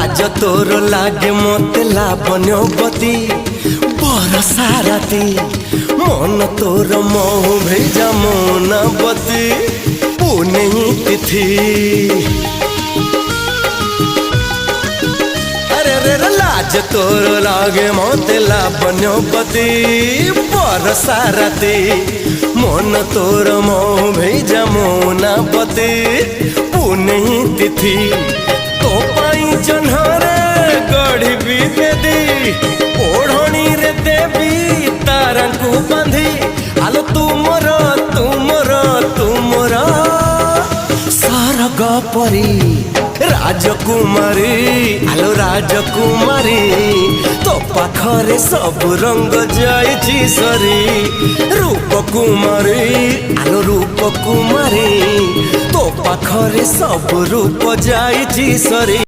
लाज तोर लागे मते लावण्यवती बरसा राती मन तोर महु भेजा मोनावती पुणे तिथि लाज तोर लागे मते लावण्यवती बरसा राती मन तोर मोह भेजा मोनावती पुणे तिथि तो पाई जन्हरे गढ़ी बेदी ओढ़णी रे देवी तारा को बांधी आलो तुमर तुमर तुमर सरग परी राजकुमारी आलो राजकुमारी तो पाखरे सब रंग जाइछि सरी रूप कुमारी आलो रूप कुमारी तो पाखरे सब रूप जाइछि सरी।